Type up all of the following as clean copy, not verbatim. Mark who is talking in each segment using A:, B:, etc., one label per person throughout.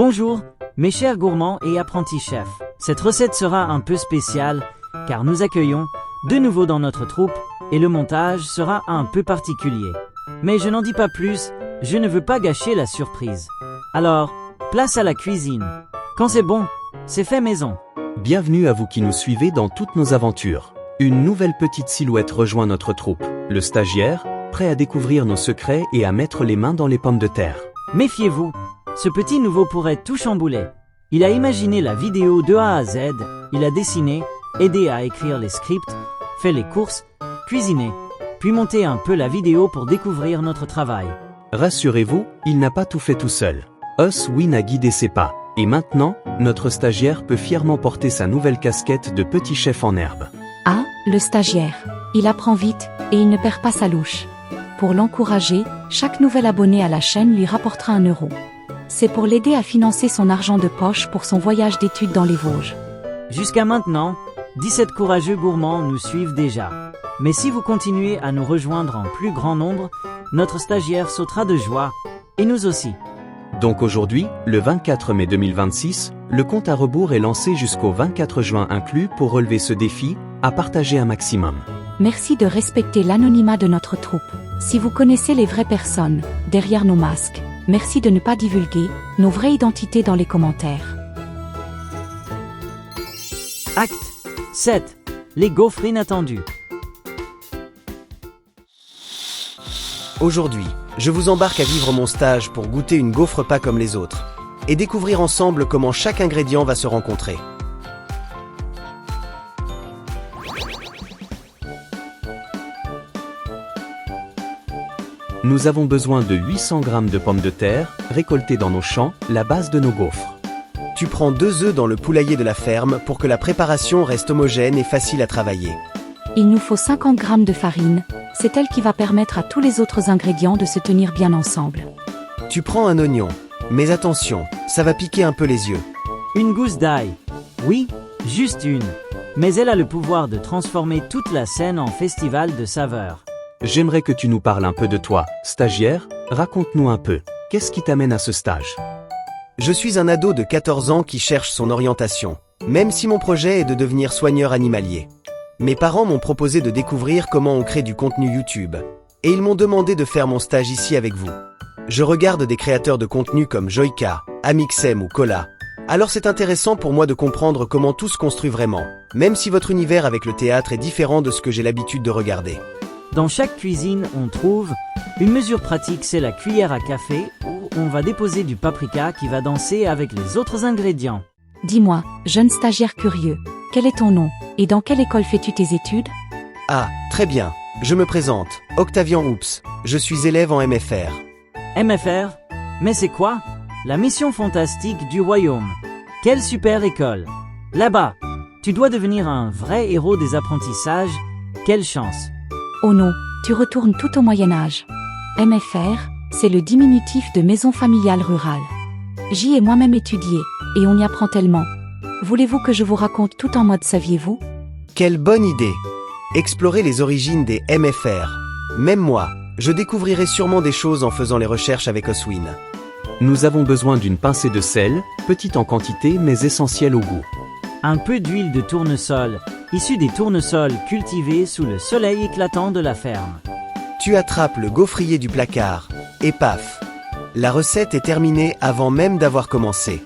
A: Bonjour, mes chers gourmands et apprentis chefs. Cette recette sera un peu spéciale, car nous accueillons de nouveau dans notre troupe, et le montage sera un peu particulier. Mais je n'en dis pas plus, je ne veux pas gâcher la surprise. Alors, place à la cuisine. Quand c'est bon, c'est fait maison.
B: Bienvenue à vous qui nous suivez dans toutes nos aventures. Une nouvelle petite silhouette rejoint notre troupe, le stagiaire, prêt à découvrir nos secrets et à mettre les mains dans les pommes de terre.
A: Méfiez-vous, ce petit nouveau pourrait tout chambouler. Il a imaginé la vidéo de A à Z, il a dessiné, aidé à écrire les scripts, fait les courses, cuisiné, puis monté un peu la vidéo pour découvrir notre travail.
B: Rassurez-vous, il n'a pas tout fait tout seul. Oswin a guidé ses pas. Et maintenant, notre stagiaire peut fièrement porter sa nouvelle casquette de petit chef en herbe.
C: Ah, le stagiaire. Il apprend vite, et il ne perd pas sa louche. Pour l'encourager, chaque nouvel abonné à la chaîne lui rapportera 1 euro. C'est pour l'aider à financer son argent de poche pour son voyage d'études dans les Vosges.
A: Jusqu'à maintenant, 17 courageux gourmands nous suivent déjà. Mais si vous continuez à nous rejoindre en plus grand nombre, notre stagiaire sautera de joie, et nous aussi.
B: Donc aujourd'hui, le 24 mai 2026, le compte à rebours est lancé jusqu'au 24 juin inclus pour relever ce défi, à partager un maximum.
C: Merci de respecter l'anonymat de notre troupe. Si vous connaissez les vraies personnes, derrière nos masques, merci de ne pas divulguer nos vraies identités dans les commentaires.
A: Acte 7. Les gaufres inattendues.
D: Aujourd'hui, je vous embarque à vivre mon stage pour goûter une gaufre pas comme les autres et découvrir ensemble comment chaque ingrédient va se rencontrer.
B: Nous avons besoin de 800 g de pommes de terre, récoltées dans nos champs, la base de nos gaufres.
D: Tu prends 2 œufs dans le poulailler de la ferme pour que la préparation reste homogène et facile à travailler.
C: Il nous faut 50 g de farine, c'est elle qui va permettre à tous les autres ingrédients de se tenir bien ensemble.
D: Tu prends un oignon, mais attention, ça va piquer un peu les yeux.
A: Une gousse d'ail. Oui, juste une. Mais elle a le pouvoir de transformer toute la scène en festival de saveurs.
B: J'aimerais que tu nous parles un peu de toi, stagiaire, raconte-nous un peu. Qu'est-ce qui t'amène à ce stage?
D: Je suis un ado de 14 ans qui cherche son orientation, même si mon projet est de devenir soigneur animalier. Mes parents m'ont proposé de découvrir comment on crée du contenu YouTube, et ils m'ont demandé de faire mon stage ici avec vous. Je regarde des créateurs de contenu comme Joyka, Amixem ou Cola, alors c'est intéressant pour moi de comprendre comment tout se construit vraiment, même si votre univers avec le théâtre est différent de ce que j'ai l'habitude de regarder.
A: Dans chaque cuisine, on trouve une mesure pratique, c'est la cuillère à café où on va déposer du paprika qui va danser avec les autres ingrédients.
C: Dis-moi, jeune stagiaire curieux, quel est ton nom, et dans quelle école fais-tu tes études?
D: Ah, très bien, je me présente, Octavian Oops, je suis élève en MFR.
A: MFR? Mais c'est quoi? La mission fantastique du royaume. Quelle super école! Là-bas, tu dois devenir un vrai héros des apprentissages, quelle chance!
C: Oh non, tu retournes tout au Moyen-Âge. MFR, c'est le diminutif de Maison Familiale Rurale. J'y ai moi-même étudié, et on y apprend tellement. Voulez-vous que je vous raconte tout en mode saviez-vous?
D: Quelle bonne idée! Explorer les origines des MFR. Même moi, je découvrirai sûrement des choses en faisant les recherches avec Oswin.
B: Nous avons besoin d'une pincée de sel, petite en quantité mais essentielle au goût.
A: Un peu d'huile de tournesol, issue des tournesols cultivés sous le soleil éclatant de la ferme.
D: Tu attrapes le gaufrier du placard, et paf! La recette est terminée avant même d'avoir commencé.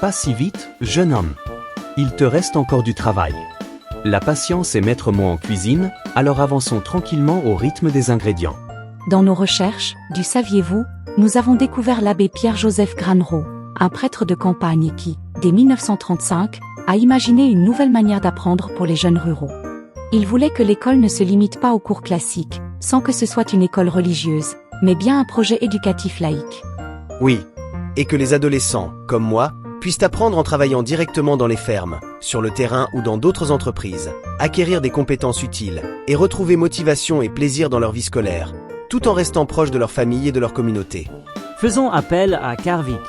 B: Pas si vite, jeune homme. Il te reste encore du travail. La patience est maître mot en cuisine, alors avançons tranquillement au rythme des ingrédients.
C: Dans nos recherches, du saviez-vous, nous avons découvert l'abbé Pierre-Joseph Granereau, un prêtre de campagne qui, dès 1935, a imaginé une nouvelle manière d'apprendre pour les jeunes ruraux. Il voulait que l'école ne se limite pas aux cours classiques, sans que ce soit une école religieuse, mais bien un projet éducatif laïque.
D: Oui, et que les adolescents, comme moi, puissent apprendre en travaillant directement dans les fermes, sur le terrain ou dans d'autres entreprises, acquérir des compétences utiles et retrouver motivation et plaisir dans leur vie scolaire, tout en restant proches de leur famille et de leur communauté.
A: Faisons appel à Karvik.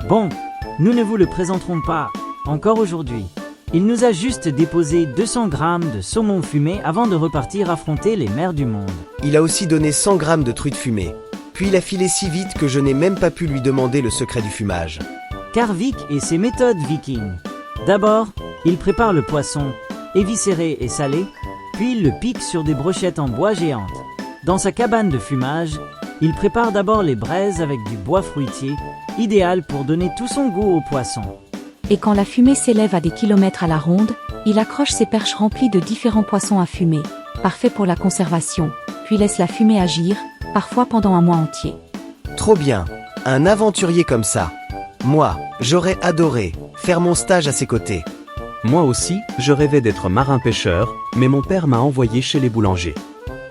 A: Bon, nous ne vous le présenterons pas encore aujourd'hui. Il nous a juste déposé 200 grammes de saumon fumé avant de repartir affronter les mers du monde.
D: Il a aussi donné 100 grammes de truite fumée, puis il a filé si vite que je n'ai même pas pu lui demander le secret du fumage.
A: Karvik et ses méthodes vikings. D'abord, il prépare le poisson, éviscéré et salé, puis il le pique sur des brochettes en bois géantes. Dans sa cabane de fumage, il prépare d'abord les braises avec du bois fruitier, idéal pour donner tout son goût au poisson.
C: Et quand la fumée s'élève à des kilomètres à la ronde, il accroche ses perches remplies de différents poissons à fumer, parfait pour la conservation, puis laisse la fumée agir, parfois pendant un mois entier.
D: Trop bien, un aventurier comme ça. Moi, j'aurais adoré faire mon stage à ses côtés.
B: Moi aussi, je rêvais d'être marin-pêcheur, mais mon père m'a envoyé chez les boulangers.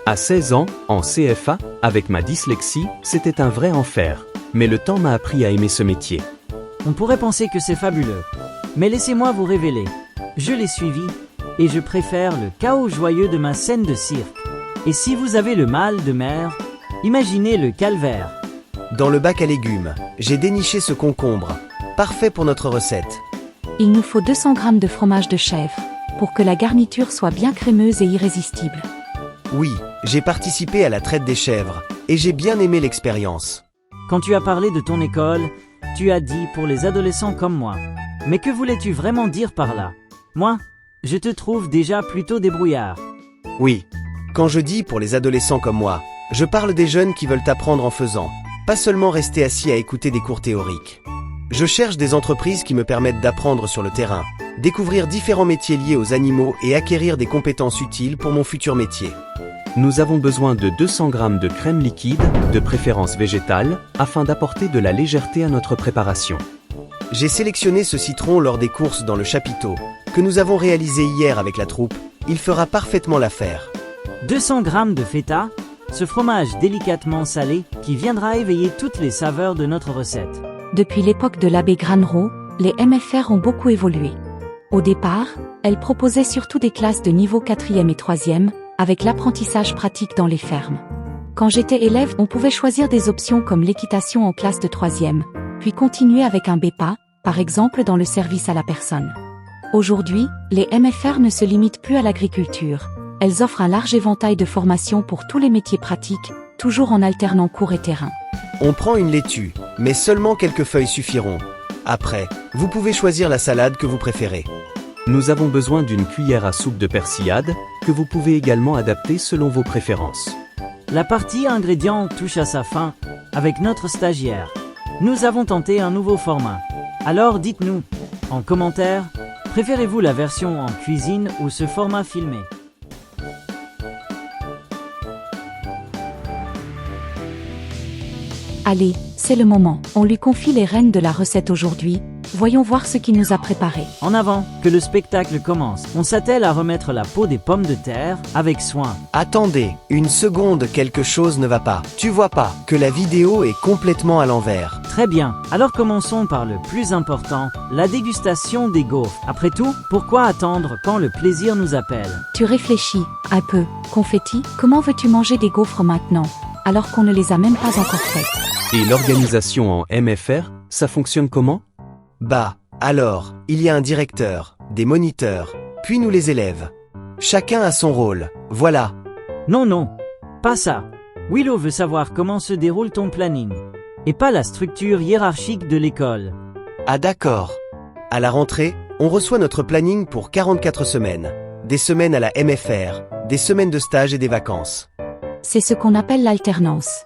B: À 16 ans, en CFA, avec ma dyslexie, c'était un vrai enfer. Mais le temps m'a appris à aimer ce métier.
A: On pourrait penser que c'est fabuleux, mais laissez-moi vous révéler. Je l'ai suivi, et je préfère le chaos joyeux de ma scène de cirque. Et si vous avez le mal de mer, imaginez le calvaire.
D: Dans le bac à légumes, j'ai déniché ce concombre. Parfait pour notre recette.
C: Il nous faut 200 g de fromage de chèvre, pour que la garniture soit bien crémeuse et irrésistible.
D: Oui, j'ai participé à la traite des chèvres, et j'ai bien aimé l'expérience.
A: Quand tu as parlé de ton école, tu as dit pour les adolescents comme moi. Mais que voulais-tu vraiment dire par là? Moi, je te trouve déjà plutôt débrouillard.
D: Oui, quand je dis pour les adolescents comme moi, je parle des jeunes qui veulent apprendre en faisant, pas seulement rester assis à écouter des cours théoriques. Je cherche des entreprises qui me permettent d'apprendre sur le terrain, découvrir différents métiers liés aux animaux et acquérir des compétences utiles pour mon futur métier.
B: Nous avons besoin de 200 g de crème liquide, de préférence végétale, afin d'apporter de la légèreté à notre préparation.
D: J'ai sélectionné ce citron lors des courses dans le chapiteau, que nous avons réalisé hier avec la troupe. Il fera parfaitement l'affaire.
A: 200 g de feta, ce fromage délicatement salé qui viendra éveiller toutes les saveurs de notre recette.
C: Depuis l'époque de l'abbé Granrot, les MFR ont beaucoup évolué. Au départ, elles proposaient surtout des classes de niveau 4e et 3e, avec l'apprentissage pratique dans les fermes. Quand j'étais élève, on pouvait choisir des options comme l'équitation en classe de 3e, puis continuer avec un BEPA, par exemple dans le service à la personne. Aujourd'hui, les MFR ne se limitent plus à l'agriculture. Elles offrent un large éventail de formations pour tous les métiers pratiques, toujours en alternant cours et terrain.
D: On prend une laitue, mais seulement quelques feuilles suffiront. Après, vous pouvez choisir la salade que vous préférez.
B: Nous avons besoin d'une cuillère à soupe de persillade, que vous pouvez également adapter selon vos préférences.
A: La partie ingrédients touche à sa fin avec notre stagiaire. Nous avons tenté un nouveau format. Alors dites-nous, en commentaire, préférez-vous la version en cuisine ou ce format filmé?
C: Allez, c'est le moment. On lui confie les rênes de la recette aujourd'hui. Voyons voir ce qu'il nous a préparé.
A: En avant, que le spectacle commence. On s'attelle à remettre la peau des pommes de terre avec soin.
D: Attendez, une seconde, quelque chose ne va pas. Tu vois pas que la vidéo est complètement à l'envers.
A: Très bien, alors commençons par le plus important, la dégustation des gaufres. Après tout, pourquoi attendre quand le plaisir nous appelle?
C: Tu réfléchis un peu. Confetti, comment veux-tu manger des gaufres maintenant, alors qu'on ne les a même pas encore faites?
B: Et l'organisation en MFR, ça fonctionne comment?
D: Bah, alors, il y a un directeur, des moniteurs, puis nous les élèves. Chacun a son rôle, voilà.
A: Non, pas ça. Willow veut savoir comment se déroule ton planning, et pas la structure hiérarchique de l'école.
D: Ah d'accord. À la rentrée, on reçoit notre planning pour 44 semaines. Des semaines à la MFR, des semaines de stage et des vacances.
C: C'est ce qu'on appelle l'alternance.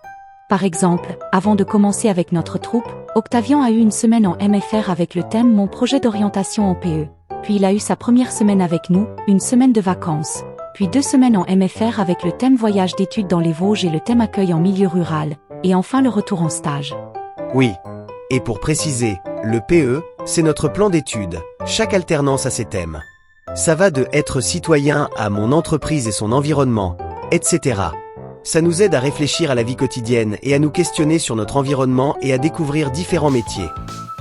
C: Par exemple, avant de commencer avec notre troupe, Octavian a eu une semaine en MFR avec le thème Mon projet d'orientation en PE. Puis il a eu sa première semaine avec nous, une semaine de vacances. Puis 2 semaines en MFR avec le thème Voyage d'études dans les Vosges et le thème Accueil en milieu rural. Et enfin le retour en stage.
D: Oui. Et pour préciser, le PE, c'est notre plan d'études. Chaque alternance a ses thèmes. Ça va de être citoyen à mon entreprise et son environnement, etc. Ça nous aide à réfléchir à la vie quotidienne et à nous questionner sur notre environnement et à découvrir différents métiers.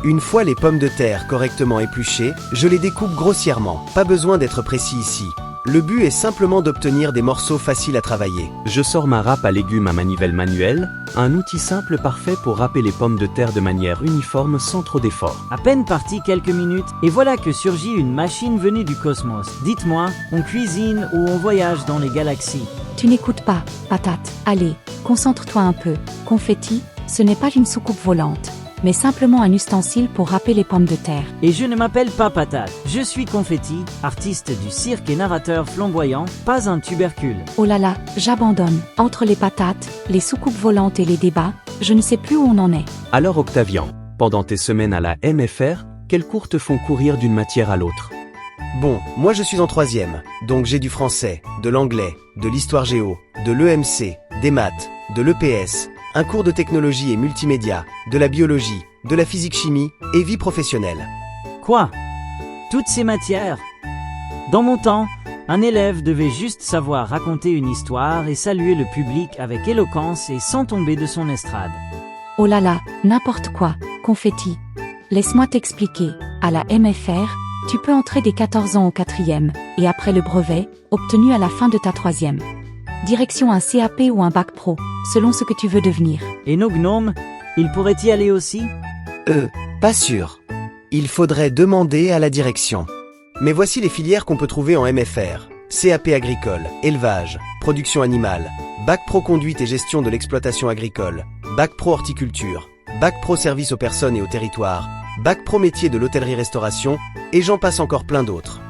D: Une fois les pommes de terre correctement épluchées, je les découpe grossièrement. Pas besoin d'être précis ici. Le but est simplement d'obtenir des morceaux faciles à travailler.
B: Je sors ma râpe à légumes à manivelle manuelle, un outil simple parfait pour râper les pommes de terre de manière uniforme sans trop d'efforts.
A: À peine parti quelques minutes, et voilà que surgit une machine venue du cosmos. Dites-moi, on cuisine ou on voyage dans les galaxies?
C: Tu n'écoutes pas, patate. Allez, concentre-toi un peu. Confetti, ce n'est pas une soucoupe volante, mais simplement un ustensile pour râper les pommes de terre.
A: Et je ne m'appelle pas Patate. Je suis Confetti, artiste du cirque et narrateur flamboyant, pas un tubercule.
C: Oh là là, j'abandonne. Entre les patates, les soucoupes volantes et les débats, je ne sais plus où on en est.
B: Alors Octavian, pendant tes semaines à la MFR, quels cours te font courir d'une matière à l'autre?
D: Bon, moi je suis en 3e, donc j'ai du français, de l'anglais, de l'histoire géo, de l'EMC, des maths, de l'EPS, un cours de technologie et multimédia, de la biologie, de la physique-chimie et vie professionnelle.
A: Quoi? Toutes ces matières? Dans mon temps, un élève devait juste savoir raconter une histoire et saluer le public avec éloquence et sans tomber de son estrade.
C: Oh là là, n'importe quoi, Confetti. Laisse-moi t'expliquer. À la MFR, tu peux entrer dès 14 ans au 4e, et après le brevet, obtenu à la fin de ta 3e. Direction un CAP ou un bac pro, selon ce que tu veux devenir.
A: Et nos gnomes, ils pourraient y aller aussi?
D: Pas sûr. Il faudrait demander à la direction. Mais voici les filières qu'on peut trouver en MFR. CAP agricole, élevage, production animale, bac pro conduite et gestion de l'exploitation agricole, bac pro horticulture, bac pro service aux personnes et aux territoires, bac pro métier de l'hôtellerie-restauration, et j'en passe encore plein d'autres.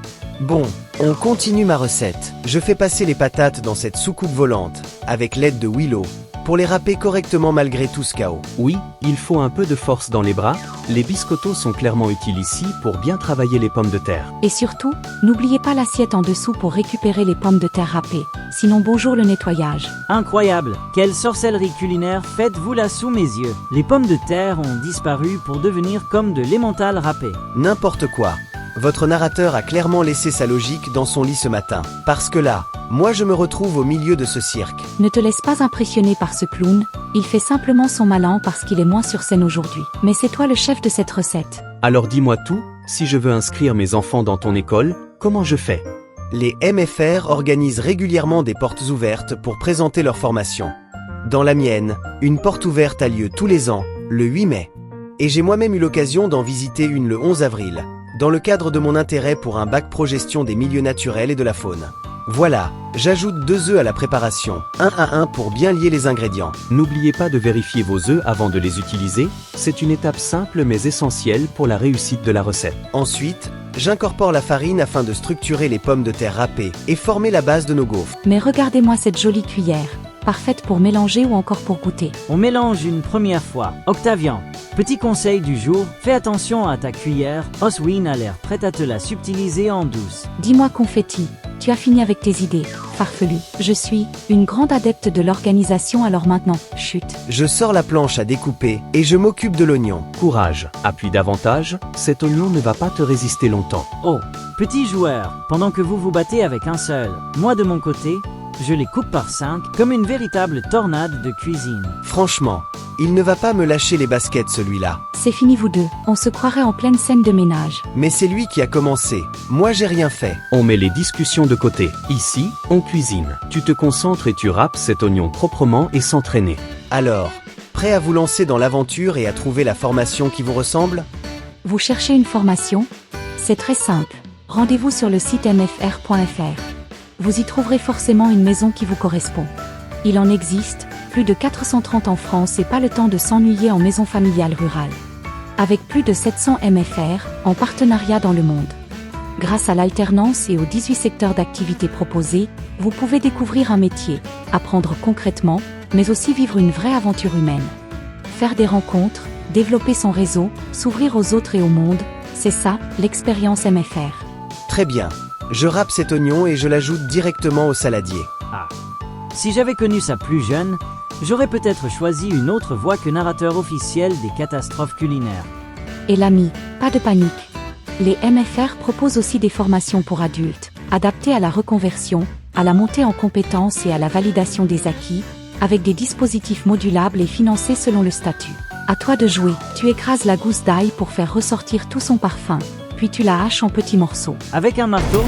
D: Bon, on continue ma recette. Je fais passer les patates dans cette soucoupe volante, avec l'aide de Willow, pour les râper correctement malgré tout ce chaos.
B: Oui, il faut un peu de force dans les bras, les biscottos sont clairement utiles ici pour bien travailler les pommes de terre.
C: Et surtout, n'oubliez pas l'assiette en dessous pour récupérer les pommes de terre râpées. Sinon bonjour le nettoyage.
A: Incroyable! Quelle sorcellerie culinaire faites-vous là sous mes yeux? Les pommes de terre ont disparu pour devenir comme de l'emmental râpé.
D: N'importe quoi. Votre narrateur a clairement laissé sa logique dans son lit ce matin. Parce que là, moi je me retrouve au milieu de ce cirque.
C: Ne te laisse pas impressionner par ce clown, il fait simplement son malin parce qu'il est moins sur scène aujourd'hui. Mais c'est toi le chef de cette recette.
B: Alors dis-moi tout, si je veux inscrire mes enfants dans ton école, comment je fais?
D: Les MFR organisent régulièrement des portes ouvertes pour présenter leur formation. Dans la mienne, une porte ouverte a lieu tous les ans, le 8 mai. Et j'ai moi-même eu l'occasion d'en visiter une le 11 avril, dans le cadre de mon intérêt pour un bac pro gestion des milieux naturels et de la faune. Voilà, j'ajoute 2 œufs à la préparation, 1 à 1 pour bien lier les ingrédients.
B: N'oubliez pas de vérifier vos œufs avant de les utiliser, c'est une étape simple mais essentielle pour la réussite de la recette.
D: Ensuite, j'incorpore la farine afin de structurer les pommes de terre râpées et former la base de nos gaufres.
C: Mais regardez-moi cette jolie cuillère, parfaite pour mélanger ou encore pour goûter.
A: On mélange une première fois. Octavian, petit conseil du jour, fais attention à ta cuillère, Oswin a l'air prête à te la subtiliser en douce.
C: Dis-moi Confetti, tu as fini avec tes idées, farfelu. Je suis une grande adepte de l'organisation alors maintenant, chut.
D: Je sors la planche à découper et je m'occupe de l'oignon.
B: Courage, appuie davantage, cet oignon ne va pas te résister longtemps.
A: Oh, petit joueur, pendant que vous vous battez avec un seul, moi de mon côté, je les coupe par 5 comme une véritable tornade de cuisine.
D: Franchement, il ne va pas me lâcher les baskets celui-là.
C: C'est fini vous deux, on se croirait en pleine scène de ménage.
D: Mais c'est lui qui a commencé, moi j'ai rien fait.
B: On met les discussions de côté. Ici, on cuisine. Tu te concentres et tu râpes cet oignon proprement et sans traîner.
D: Alors, prêt à vous lancer dans l'aventure et à trouver la formation qui vous ressemble?
C: Vous cherchez une formation? C'est très simple. Rendez-vous sur le site mfr.fr. Vous y trouverez forcément une maison qui vous correspond. Il en existe, plus de 430 en France et pas le temps de s'ennuyer en maison familiale rurale. Avec plus de 700 MFR, en partenariat dans le monde. Grâce à l'alternance et aux 18 secteurs d'activité proposés, vous pouvez découvrir un métier, apprendre concrètement, mais aussi vivre une vraie aventure humaine. Faire des rencontres, développer son réseau, s'ouvrir aux autres et au monde, c'est ça, l'expérience MFR.
D: Très bien. Je râpe cet oignon et je l'ajoute directement au saladier.
A: Ah. Si j'avais connu ça plus jeune, j'aurais peut-être choisi une autre voie que narrateur officiel des catastrophes culinaires.
C: Et l'ami, pas de panique. Les MFR proposent aussi des formations pour adultes, adaptées à la reconversion, à la montée en compétences et à la validation des acquis, avec des dispositifs modulables et financés selon le statut. À toi de jouer, tu écrases la gousse d'ail pour faire ressortir tout son parfum, puis tu la haches en petits morceaux.
A: Avec un marteau,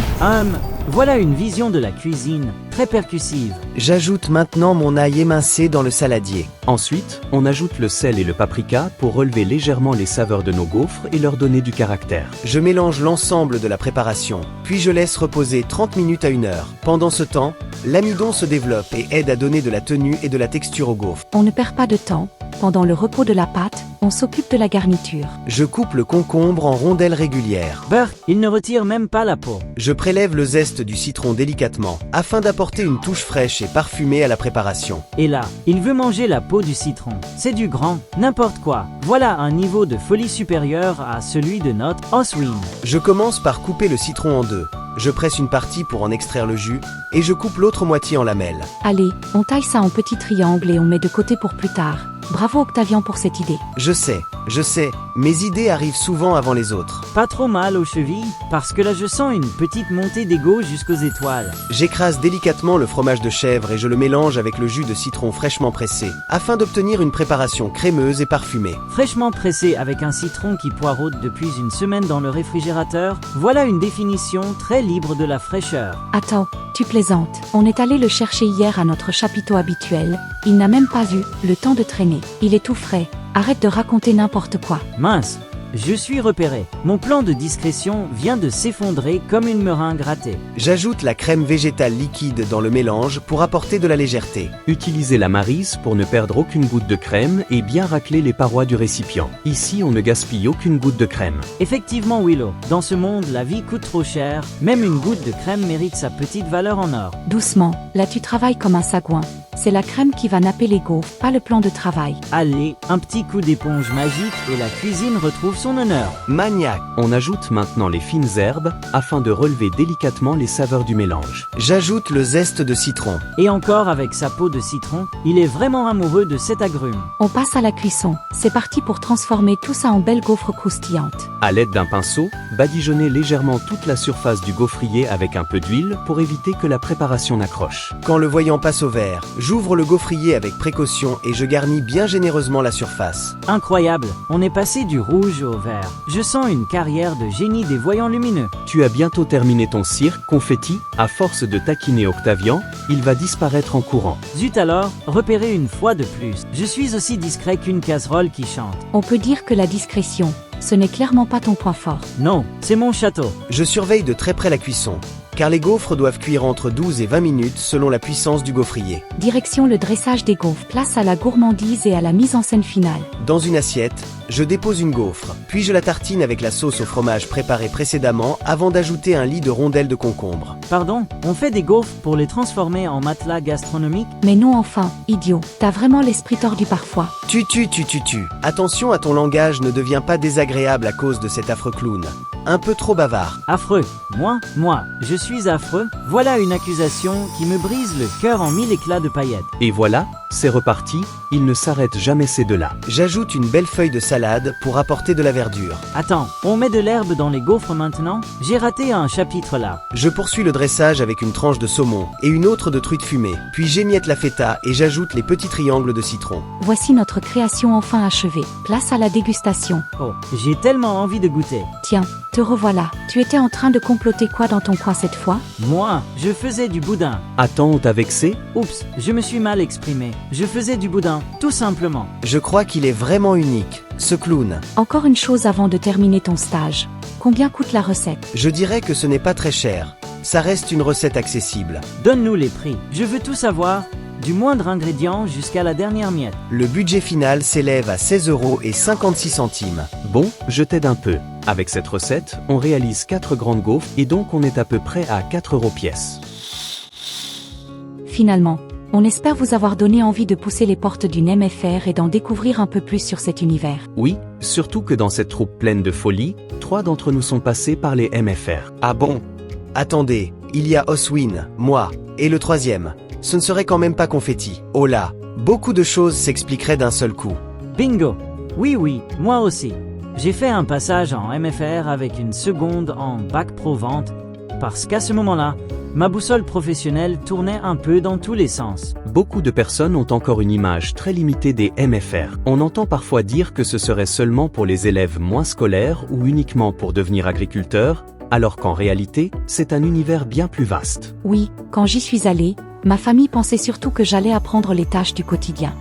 A: voilà une vision de la cuisine, très percussive.
D: J'ajoute maintenant mon ail émincé dans le saladier.
B: Ensuite, on ajoute le sel et le paprika pour relever légèrement les saveurs de nos gaufres et leur donner du caractère.
D: Je mélange l'ensemble de la préparation, puis je laisse reposer 30 minutes à 1 heure. Pendant ce temps, l'amidon se développe et aide à donner de la tenue et de la texture aux gaufres.
C: On ne perd pas de temps. Pendant le repos de la pâte, on s'occupe de la garniture.
D: Je coupe le concombre en rondelles régulières.
A: Burk, il ne retire même pas la peau.
D: Je prélève le zeste du citron délicatement, afin d'apporter une touche fraîche et parfumée à la préparation.
A: Et là, il veut manger la peau du citron. C'est du grand, n'importe quoi. Voilà un niveau de folie supérieur à celui de notre Oswin.
D: Je commence par couper le citron en deux. Je presse une partie pour en extraire le jus, et je coupe l'autre moitié en lamelles.
C: Allez, on taille ça en petits triangles et on met de côté pour plus tard. Bravo Octavian pour cette idée.
D: Je sais, mes idées arrivent souvent avant les autres.
A: Pas trop mal aux chevilles, parce que là je sens une petite montée d'ego jusqu'aux étoiles.
D: J'écrase délicatement le fromage de chèvre et je le mélange avec le jus de citron fraîchement pressé, afin d'obtenir une préparation crémeuse et parfumée.
A: Fraîchement pressé avec un citron qui poireaute depuis une semaine dans le réfrigérateur, voilà une définition très libre de la fraîcheur.
C: Attends, tu plaisantes. On est allé le chercher hier à notre chapiteau habituel. Il n'a même pas eu le temps de traîner. Il est tout frais. Arrête de raconter n'importe quoi.
A: Mince, je suis repéré. Mon plan de discrétion vient de s'effondrer comme une meringue ratée.
D: J'ajoute la crème végétale liquide dans le mélange pour apporter de la légèreté.
B: Utilisez la maryse pour ne perdre aucune goutte de crème et bien racler les parois du récipient. Ici, on ne gaspille aucune goutte de crème.
A: Effectivement Willow, dans ce monde la vie coûte trop cher, même une goutte de crème mérite sa petite valeur en or.
C: Doucement, là tu travailles comme un sagouin. C'est la crème qui va napper les gaufres, pas le plan de travail.
A: Allez, un petit coup d'éponge magique et la cuisine retrouve son honneur.
D: Maniaque.
B: On ajoute maintenant les fines herbes afin de relever délicatement les saveurs du mélange.
D: J'ajoute le zeste de citron.
A: Et encore avec sa peau de citron, il est vraiment amoureux de cet agrume.
C: On passe à la cuisson. C'est parti pour transformer tout ça en belles gaufres croustillantes.
B: À l'aide d'un pinceau, badigeonnez légèrement toute la surface du gaufrier avec un peu d'huile pour éviter que la préparation n'accroche.
D: Quand le voyant passe au vert, j'ouvre le gaufrier avec précaution et je garnis bien généreusement la surface.
A: Incroyable, on est passé du rouge au vert. Je sens une carrière de génie des voyants lumineux.
B: Tu as bientôt terminé ton cirque, confetti. À force de taquiner Octavian, il va disparaître en courant.
A: Zut alors, repéré une fois de plus. Je suis aussi discret qu'une casserole qui chante.
C: On peut dire que la discrétion, ce n'est clairement pas ton point fort.
A: Non, c'est mon château.
D: Je surveille de très près la cuisson, car les gaufres doivent cuire entre 12 et 20 minutes selon la puissance du gaufrier.
C: Direction le dressage des gaufres, place à la gourmandise et à la mise en scène finale.
D: Dans une assiette, je dépose une gaufre, puis je la tartine avec la sauce au fromage préparée précédemment avant d'ajouter un lit de rondelles de concombre.
A: Pardon, on fait des gaufres pour les transformer en matelas gastronomiques?
C: Mais non enfin, idiot, t'as vraiment l'esprit tordu parfois.
D: Tu. Attention à ton langage, ne deviens pas désagréable à cause de cet affreux clown. Un peu trop bavard.
A: Affreux. Moi, je suis affreux? Voilà une accusation qui me brise le cœur en 1000 éclats de paillettes.
B: Et voilà, c'est reparti, ils ne s'arrêtent jamais ces deux-là.
D: J'ajoute une belle feuille de salade pour apporter de la verdure.
A: Attends, on met de l'herbe dans les gaufres maintenant? J'ai raté un chapitre là.
D: Je poursuis le dressage avec une tranche de saumon et une autre de truite fumée. Puis j'émiette la feta et j'ajoute les petits triangles de citron.
C: Voici notre création enfin achevée. Place à la dégustation.
A: Oh, j'ai tellement envie de goûter.
C: Tiens, te revoilà. Tu étais en train de comploter quoi dans ton coin cette fois?
A: Moi, je faisais du boudin.
B: Attends, on t'a vexé?
A: Oups, je me suis mal exprimé. Je faisais du boudin, tout simplement.
D: Je crois qu'il est vraiment unique, ce clown.
C: Encore une chose avant de terminer ton stage. Combien coûte la recette?
D: Je dirais que ce n'est pas très cher. Ça reste une recette accessible.
A: Donne-nous les prix. Je veux tout savoir, du moindre ingrédient jusqu'à la dernière miette.
D: Le budget final s'élève à 16,56 €.
B: Bon, je t'aide un peu. Avec cette recette, on réalise 4 grandes gaufres et donc on est à peu près à 4 € pièce.
C: Finalement, on espère vous avoir donné envie de pousser les portes d'une MFR et d'en découvrir un peu plus sur cet univers.
B: Oui, surtout que dans cette troupe pleine de folie, 3 d'entre nous sont passés par les MFR.
D: Ah bon? Attendez, il y a Oswin, moi, et le troisième. Ce ne serait quand même pas confetti. Oh là, beaucoup de choses s'expliqueraient d'un seul coup.
A: Bingo! Oui, moi aussi. J'ai fait un passage en MFR avec une seconde en bac pro vente, parce qu'à ce moment-là, ma boussole professionnelle tournait un peu dans tous les sens.
B: Beaucoup de personnes ont encore une image très limitée des MFR. On entend parfois dire que ce serait seulement pour les élèves moins scolaires ou uniquement pour devenir agriculteur, alors qu'en réalité, c'est un univers bien plus vaste.
C: Oui, quand j'y suis allée, ma famille pensait surtout que j'allais apprendre les tâches du quotidien.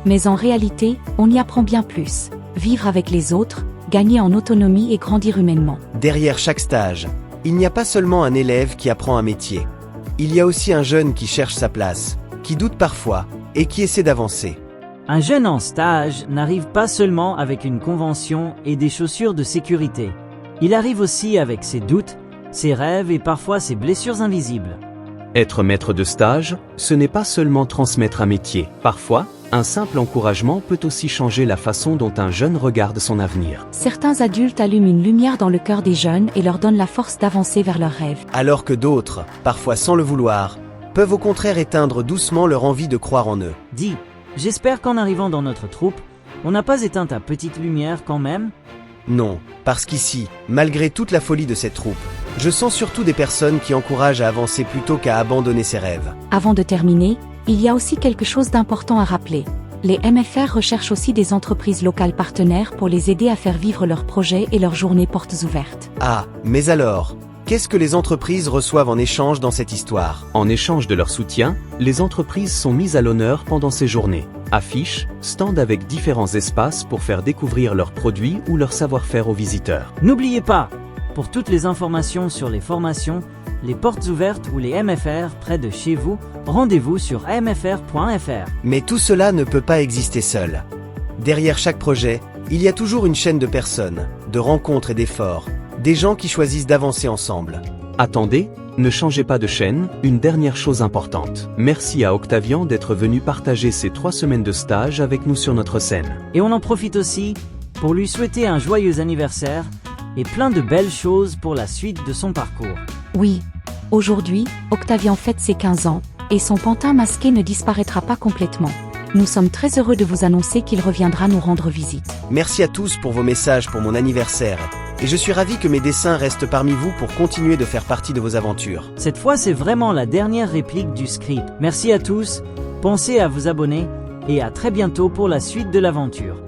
C: Mais en réalité, on y apprend bien plus. Vivre avec les autres, gagner en autonomie et grandir humainement.
D: Derrière chaque stage, il n'y a pas seulement un élève qui apprend un métier. Il y a aussi un jeune qui cherche sa place, qui doute parfois, et qui essaie d'avancer.
A: Un jeune en stage n'arrive pas seulement avec une convention et des chaussures de sécurité. Il arrive aussi avec ses doutes, ses rêves et parfois ses blessures invisibles.
B: Être maître de stage, ce n'est pas seulement transmettre un métier. Parfois, un simple encouragement peut aussi changer la façon dont un jeune regarde son avenir.
C: Certains adultes allument une lumière dans le cœur des jeunes et leur donnent la force d'avancer vers leurs rêves.
D: Alors que d'autres, parfois sans le vouloir, peuvent au contraire éteindre doucement leur envie de croire en eux.
A: Dis, j'espère qu'en arrivant dans notre troupe, on n'a pas éteint ta petite lumière quand même?
D: Non, parce qu'ici, malgré toute la folie de cette troupe, je sens surtout des personnes qui encouragent à avancer plutôt qu'à abandonner ses rêves.
C: Avant de terminer, il y a aussi quelque chose d'important à rappeler. Les MFR recherchent aussi des entreprises locales partenaires pour les aider à faire vivre leurs projets et leurs journées portes ouvertes.
D: Ah, mais alors, qu'est-ce que les entreprises reçoivent en échange dans cette histoire?
B: En échange de leur soutien, les entreprises sont mises à l'honneur pendant ces journées. Affiches, stands avec différents espaces pour faire découvrir leurs produits ou leur savoir-faire aux visiteurs.
A: N'oubliez pas, pour toutes les informations sur les formations, les portes ouvertes ou les MFR près de chez vous, rendez-vous sur mfr.fr.
D: Mais tout cela ne peut pas exister seul. Derrière chaque projet, il y a toujours une chaîne de personnes, de rencontres et d'efforts, des gens qui choisissent d'avancer ensemble.
B: Attendez, ne changez pas de chaîne, une dernière chose importante. Merci à Octavian d'être venu partager ces 3 semaines de stage avec nous sur notre scène.
A: Et on en profite aussi pour lui souhaiter un joyeux anniversaire et plein de belles choses pour la suite de son parcours.
C: Oui, aujourd'hui, Octavian fête ses 15 ans, et son pantin masqué ne disparaîtra pas complètement. Nous sommes très heureux de vous annoncer qu'il reviendra nous rendre visite.
D: Merci à tous pour vos messages pour mon anniversaire, et je suis ravi que mes dessins restent parmi vous pour continuer de faire partie de vos aventures.
A: Cette fois, c'est vraiment la dernière réplique du script. Merci à tous, pensez à vous abonner, et à très bientôt pour la suite de l'aventure.